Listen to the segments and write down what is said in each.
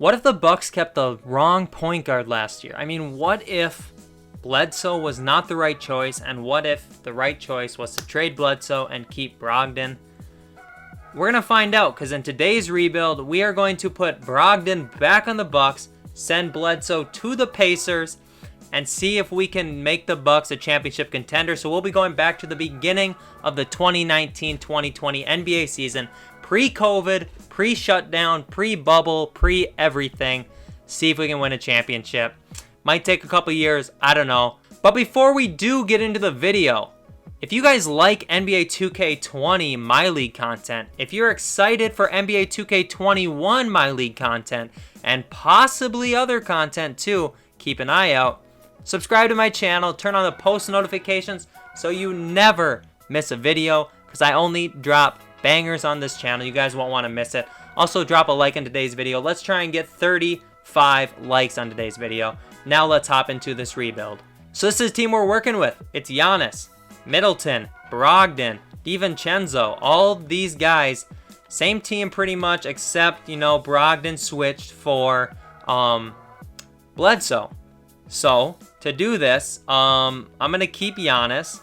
What if the Bucks kept the wrong point guard last year? I mean, what if Bledsoe was not the right choice, and what if the right choice was to trade Bledsoe and keep Brogdon? We're going to find out, because in today's rebuild, we are going to put Brogdon back on the Bucks, send Bledsoe to the Pacers, and see if we can make the Bucks a championship contender. So we'll be going back to the beginning of the 2019-2020 NBA season, pre-COVID, pre-shutdown, pre-bubble, pre-everything. See if we can win a championship. Might take a couple years, I don't know. But before we do get into the video, if you guys like NBA 2K20 My League content, if you're excited for NBA 2K21 My League content, and possibly other content too, keep an eye out. Subscribe to my channel, turn on the post notifications so you never miss a video, because I only drop bangers on this channel. You guys won't want to miss it. Also, drop a like in today's video. Let's try and get 35 likes on today's video. Now let's hop into this rebuild. So this is the team we're working with. It's Giannis, Middleton, Brogdon, DiVincenzo, all these guys. Same team pretty much, except, Brogdon switched for Bledsoe. So, to do this, I'm going to keep Giannis.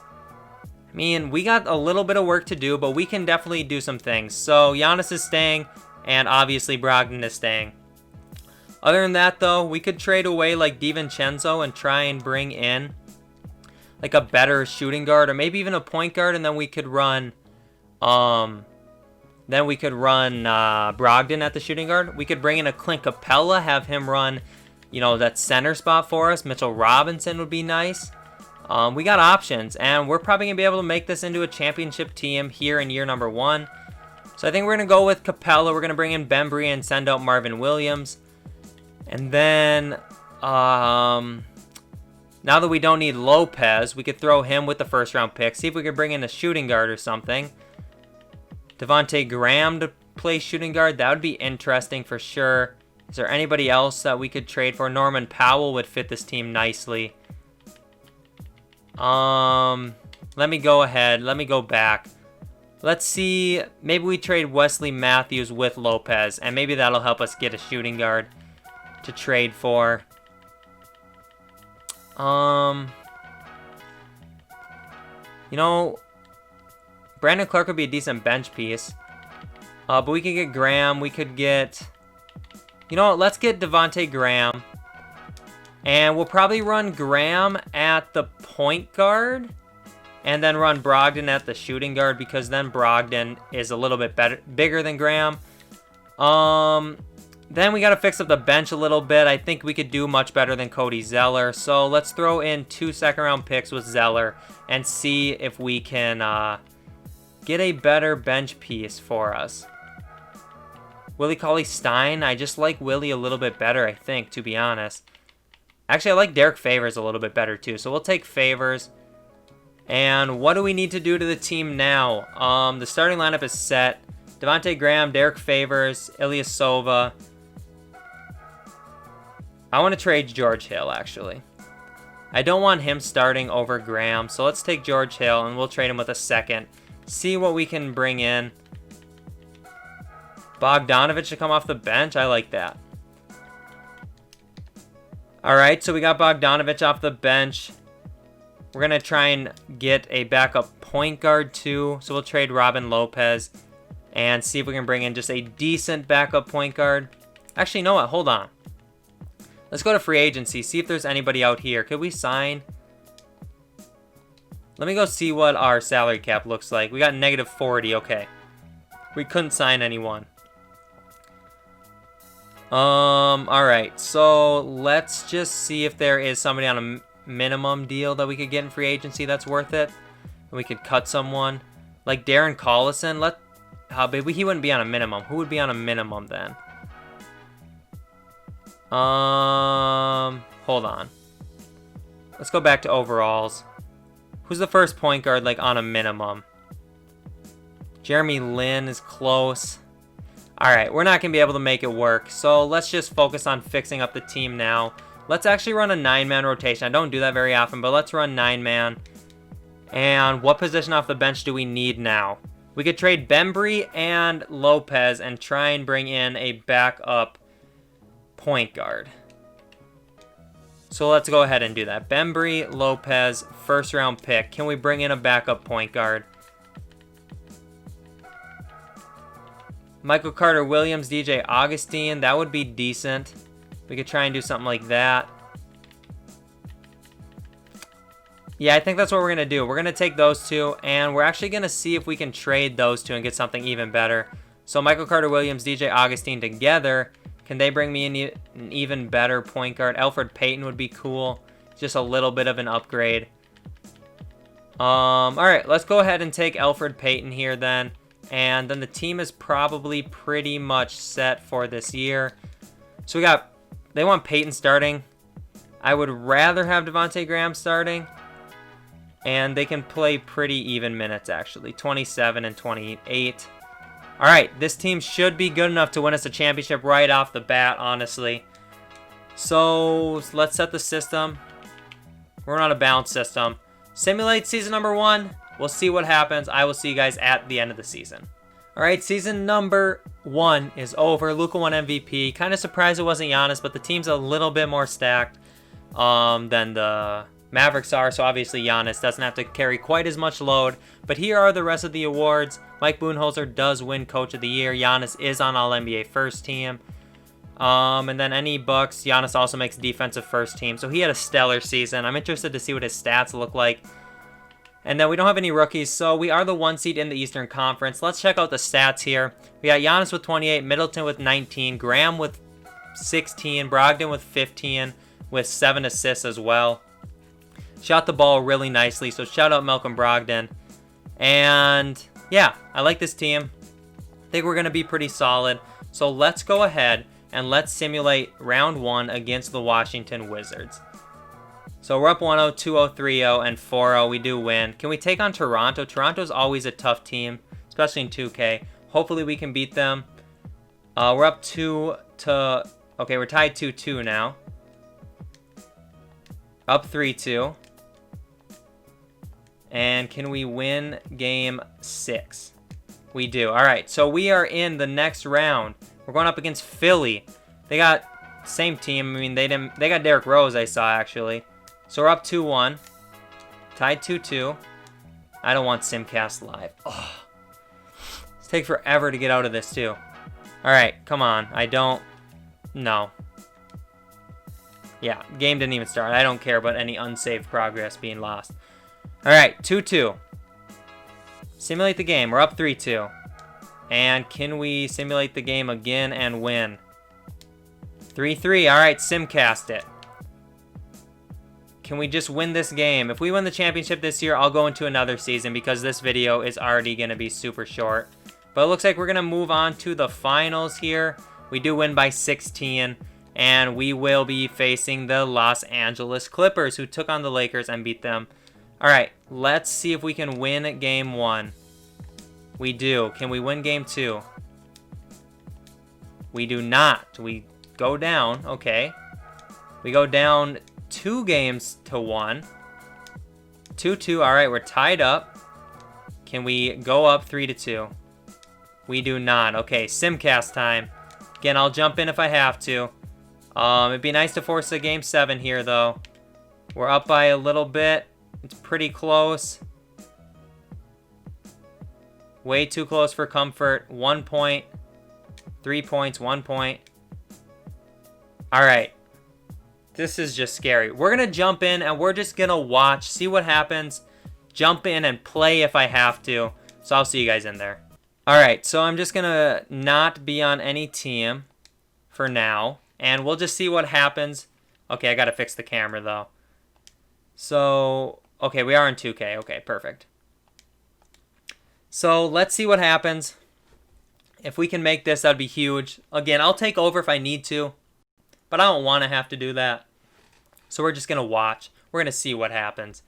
I mean, we got a little bit of work to do, but we can definitely do some things. So, Giannis is staying, and obviously Brogdon is staying. Other than that, though, we could trade away like DiVincenzo and try and bring in like a better shooting guard, or maybe even a point guard, and then we could run Brogdon at the shooting guard. We could bring in a Clint Capella, have him run, that center spot for us. Mitchell Robinson would be nice. We got options, and we're probably going to be able to make this into a championship team here in year number 1. So I think we're going to go with Capella. We're going to bring in Bembry and send out Marvin Williams. And then, now that we don't need Lopez, we could throw him with the first round pick. See if we could bring in a shooting guard or something. Devontae Graham to play shooting guard. That would be interesting for sure. Is there anybody else that we could trade for? Norman Powell would fit this team nicely. Let me go ahead. Let me go back. Let's see. Maybe we trade Wesley Matthews with Lopez, and maybe that'll help us get a shooting guard to trade for. Brandon Clark would be a decent bench piece. But we could get Graham. We could get... let's get Devontae Graham. And we'll probably run Graham at the point guard. And then run Brogdon at the shooting guard, because then Brogdon is a little bit bigger than Graham. Then we got to fix up the bench a little bit. I think we could do much better than Cody Zeller. So let's throw in 2 second-round picks with Zeller and see if we can get a better bench piece for us. Willie Cauley-Stein. I just like Willie a little bit better, I think, to be honest. Actually, I like Derek Favors a little bit better, too. So we'll take Favors. And what do we need to do to the team now? The starting lineup is set. Devontae Graham, Derek Favors, Ilyasova. I want to trade George Hill, actually. I don't want him starting over Graham, so let's take George Hill, and we'll trade him with a second. See what we can bring in. Bogdanovich to come off the bench. I like that. Alright, so we got Bogdanovich off the bench. We're going to try and get a backup point guard, too. So we'll trade Robin Lopez and see if we can bring in just a decent backup point guard. Actually, you know what? Hold on. Let's go to free agency. See if there's anybody out here. Could we sign? Let me go see what our salary cap looks like. We got -40. Okay. We couldn't sign anyone. Alright. So, let's just see if there is somebody on a minimum deal that we could get in free agency that's worth it. We could cut someone. Like Darren Collison. Maybe he wouldn't be on a minimum. Who would be on a minimum then? Hold on. Let's go back to overalls. Who's the first point guard, like, on a minimum? Jeremy Lin is close. Alright, we're not going to be able to make it work. So let's just focus on fixing up the team now. Let's actually run a 9-man rotation. I don't do that very often, but let's run 9-man. And what position off the bench do we need now? We could trade Bembry and Lopez and try and bring in a backup point guard. So let's go ahead and do that. Bembry Lopez, first round pick. Can we bring in a backup point guard? Michael Carter Williams, DJ Augustine. That would be decent. We could try and do something like that. Yeah, I think that's what we're going to do. We're going to take those two, and we're actually going to see if we can trade those two and get something even better. So Michael Carter Williams, DJ Augustine together. Can they bring me an even better point guard? Elfrid Payton would be cool. Just a little bit of an upgrade. All right, let's go ahead and take Elfrid Payton here then. And then the team is probably pretty much set for this year. So they want Payton starting. I would rather have Devontae Graham starting. And they can play pretty even minutes, actually. 27 and 28. All right, this team should be good enough to win us a championship right off the bat, honestly. So let's set the system. We're on a bounce system. Simulate season number 1. We'll see what happens. I will see you guys at the end of the season. All right, season number 1 is over. Luka won MVP. Kind of surprised it wasn't Giannis, but the team's a little bit more stacked than the Mavericks are, so obviously Giannis doesn't have to carry quite as much load. But here are the rest of the awards. Mike Budenholzer does win Coach of the Year. Giannis is on All-NBA First Team. And then any Bucks, Giannis also makes Defensive First Team. So he had a stellar season. I'm interested to see what his stats look like. And then we don't have any rookies, so we are the 1 seed in the Eastern Conference. Let's check out the stats here. We got Giannis with 28, Middleton with 19, Graham with 16, Brogdon with 15, with 7 assists as well. Shot the ball really nicely, so shout out Malcolm Brogdon. And yeah, I like this team. I think we're going to be pretty solid. So let's go ahead and let's simulate round 1 against the Washington Wizards. So we're up 1-0, 2-0, 3-0, and 4-0. We do win. Can we take on Toronto? Toronto's always a tough team, especially in 2K. Hopefully we can beat them. We're up 2-2. Okay, we're tied 2-2 now. Up 3-2. And can we win game 6? We do. All right, so we are in the next round. We're going up against Philly. They got same team. I mean, they got Derrick Rose, I saw, actually. So we're up 2-1. Tied 2-2. I don't want Simcast Live. Oh. It's take forever to get out of this, too. All right, come on. I don't... No. Yeah, game didn't even start. I don't care about any unsaved progress being lost. All right, 2-2. Simulate the game. We're up 3-2. And can we simulate the game again and win? 3-3. All right, Simcast it. Can we just win this game? If we win the championship this year, I'll go into another season because this video is already going to be super short. But it looks like we're going to move on to the finals here. We do win by 16. And we will be facing the Los Angeles Clippers, who took on the Lakers and beat them. All right, let's see if we can win game 1. We do. Can we win game 2? We do not. We go down. Okay. We go down 2 games to 1. 2-2. All right, we're tied up. Can we go up 3-2? We do not. Okay, Simcast time. Again, I'll jump in if I have to. It'd be nice to force a game 7 here, though. We're up by a little bit. It's pretty close. Way too close for comfort. 1 point. 3 points. 1 point. All right. This is just scary. We're going to jump in, and we're just going to watch, see what happens. Jump in and play if I have to. So I'll see you guys in there. All right. So I'm just going to not be on any team for now. And we'll just see what happens. Okay, I got to fix the camera, though. So, okay, we are in 2K. Okay, perfect. So, let's see what happens. If we can make this, that'd be huge. Again, I'll take over if I need to. But I don't want to have to do that. So, we're just going to watch. We're going to see what happens.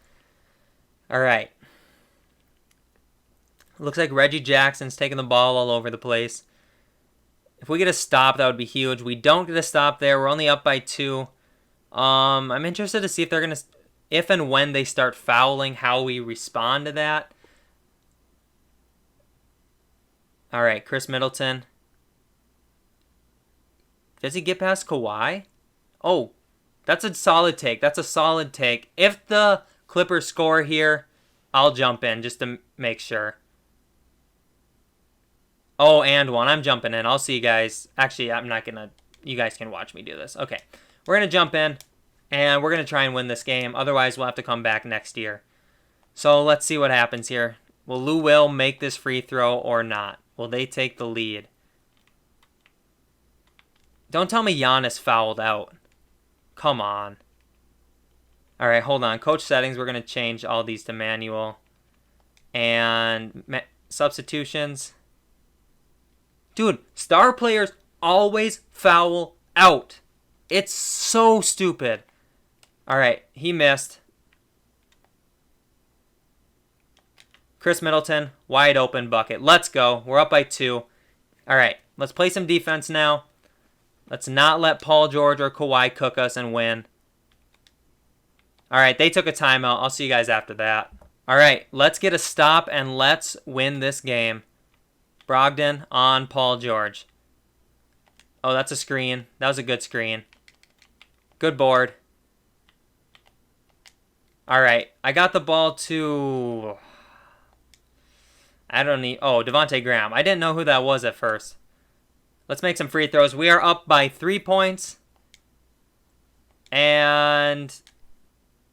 All right. Looks like Reggie Jackson's taking the ball all over the place. If we get a stop, that would be huge. We don't get a stop there. We're only up by 2. I'm interested to see if they're going to... If and when they start fouling, how we respond to that. All right, Chris Middleton. Does he get past Kawhi? Oh, that's a solid take. That's a solid take. If the Clippers score here, I'll jump in just to make sure. Oh, and one. I'm jumping in. I'll see you guys. Actually, I'm not going to. You guys can watch me do this. Okay. We're going to jump in, and we're going to try and win this game. Otherwise, we'll have to come back next year. So let's see what happens here. Will Lou Will make this free throw or not? Will they take the lead? Don't tell me Giannis fouled out. Come on. All right, hold on. Coach settings, we're going to change all these to manual. And substitutions. Dude, star players always foul out. It's so stupid. All right, he missed. Chris Middleton, wide open bucket. Let's go. We're up by 2. All right, let's play some defense now. Let's not let Paul George or Kawhi cook us and win. All right, they took a timeout. I'll see you guys after that. All right, let's get a stop and let's win this game. Brogdon on Paul George. Oh, that's a screen. That was a good screen. Good board. All right, I got the ball to... I don't need... Oh, Devontae Graham. I didn't know who that was at first. Let's make some free throws. We are up by 3 points. And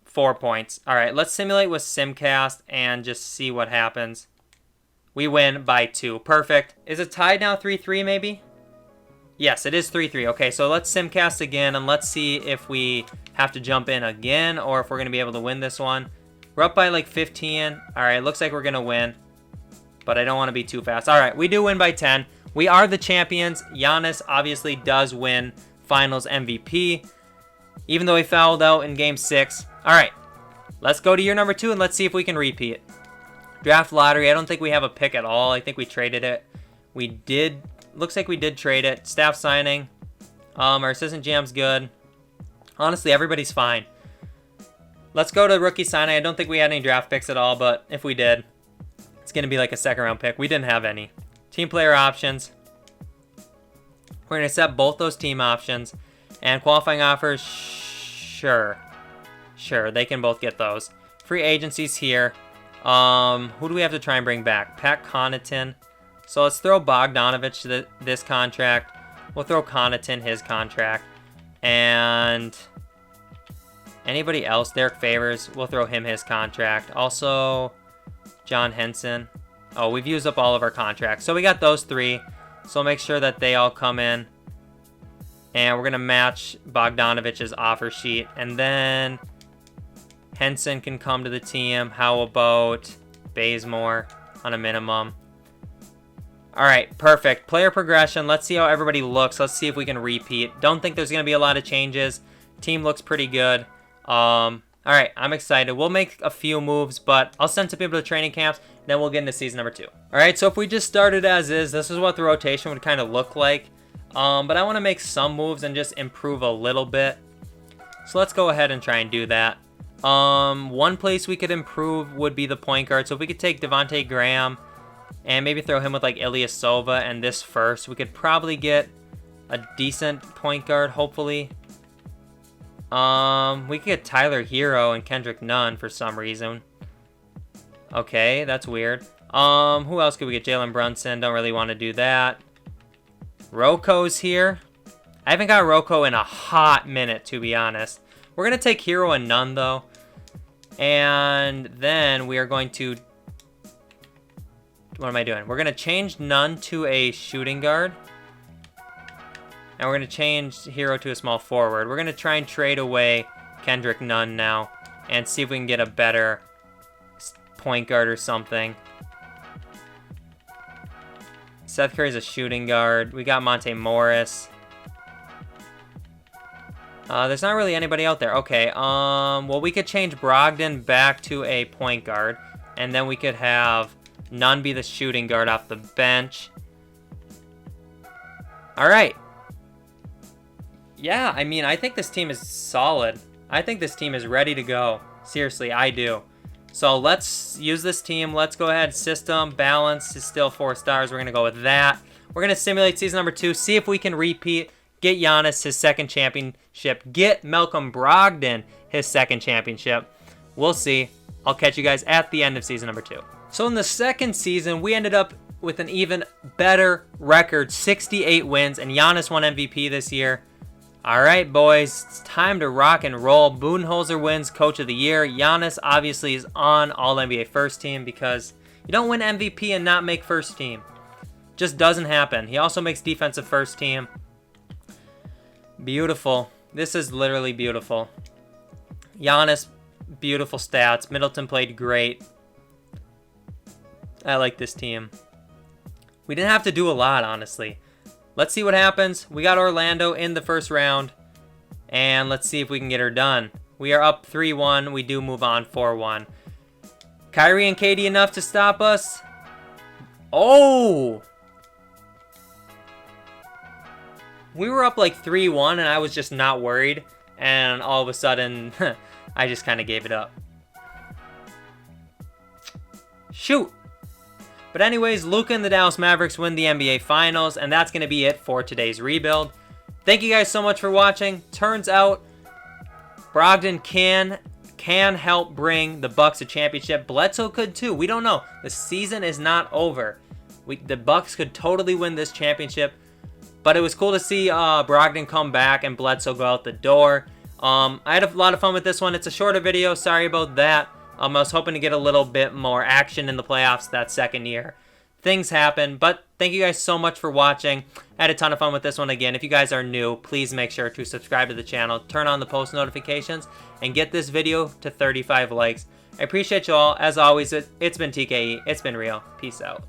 4 points. All right, let's simulate with Simcast and just see what happens. We win by 2. Perfect. Is it tied now 3-3 maybe? Yes, it is 3-3. Okay, so let's Simcast again, and let's see if we have to jump in again or if we're going to be able to win this one. We're up by like 15. All right, looks like we're going to win, but I don't want to be too fast. All right, we do win by 10. We are the champions. Giannis obviously does win Finals MVP, even though he fouled out in Game 6. All right, let's go to year number 2, and let's see if we can repeat. Draft lottery. I don't think we have a pick at all. I think we traded it. We did. Looks like we did trade it. Staff signing. Our assistant GM's good. Honestly, everybody's fine. Let's go to rookie signing. I don't think we had any draft picks at all, but if we did, it's going to be like a second-round pick. We didn't have any. Team player options. We're going to accept both those team options. And qualifying offers, sure. Sure, they can both get those. Free agencies here. Who do we have to try and bring back? Pat Connaughton. So let's throw Bogdanovich to this contract. We'll throw Connaughton his contract. And anybody else? Derek Favors. We'll throw him his contract. Also, John Henson. Oh, we've used up all of our contracts. So we got those 3. So make sure that they all come in. And we're going to match Bogdanovich's offer sheet. And then Henson can come to the team. How about Bazemore on a minimum? All right, perfect. Player progression. Let's see how everybody looks. Let's see if we can repeat. Don't think there's going to be a lot of changes. Team looks pretty good. All right, I'm excited. We'll make a few moves, but I'll send some people to training camps. Then we'll get into season number 2. All right, so if we just started as is, this is what the rotation would kind of look like. But I want to make some moves and just improve a little bit. So let's go ahead and try and do that. One place we could improve would be the point guard. So if we could take Devontae Graham and maybe throw him with like Ilyasova and this first, we could probably get a decent point guard, hopefully. We could get Tyler Hero and Kendrick Nunn for some reason. Okay, that's weird. Who else could we get? Jalen Brunson. Don't really want to do that. Roko's here. I haven't got Roko in a hot minute, to be honest. We're going to take Hero and Nunn, though. And then we are going to... What am I doing? We're going to change Nunn to a shooting guard. And we're going to change Hero to a small forward. We're going to try and trade away Kendrick Nunn now. And see if we can get a better point guard or something. Seth Curry's a shooting guard. We got Monte Morris. There's not really anybody out there. Okay, well, we could change Brogdon back to a point guard. And then we could have Nunn be the shooting guard off the bench. All right. Yeah, I mean, I think this team is solid. I think this team is ready to go. Seriously, I do. So let's use this team. Let's go ahead. System, balance is still 4 stars. We're going to go with that. We're going to simulate season number 2. See if we can repeat. Get Giannis his second championship. Get Malcolm Brogdon his second championship. We'll see. I'll catch you guys at the end of season number 2. So in the second season, we ended up with an even better record, 68 wins, and Giannis won MVP this year. All right, boys, it's time to rock and roll. Budenholzer wins Coach of the Year. Giannis obviously is on All-NBA First Team because you don't win MVP and not make First Team. Just doesn't happen. He also makes Defensive First Team. Beautiful. This is literally beautiful. Giannis, beautiful stats. Middleton played great. I like this team. We didn't have to do a lot, honestly. Let's see what happens. We got Orlando in the first round. And let's see if we can get her done. We are up 3-1. We do move on 4-1. Kyrie and KD enough to stop us? Oh! We were up like 3-1 and I was just not worried. And all of a sudden, I just kind of gave it up. Shoot! But anyways, Luka and the Dallas Mavericks win the NBA Finals, and that's going to be it for today's rebuild. Thank you guys so much for watching. Turns out, Brogdon can help bring the Bucks a championship. Bledsoe could too. We don't know. The season is not over. The Bucks could totally win this championship. But it was cool to see Brogdon come back and Bledsoe go out the door. I had a lot of fun with this one. It's a shorter video. Sorry about that. I was hoping to get a little bit more action in the playoffs that second year. Things happen, but thank you guys so much for watching. I had a ton of fun with this one. Again, if you guys are new, please make sure to subscribe to the channel, turn on the post notifications, and get this video to 35 likes. I appreciate you all. As always, it's been TKE. It's been real. Peace out.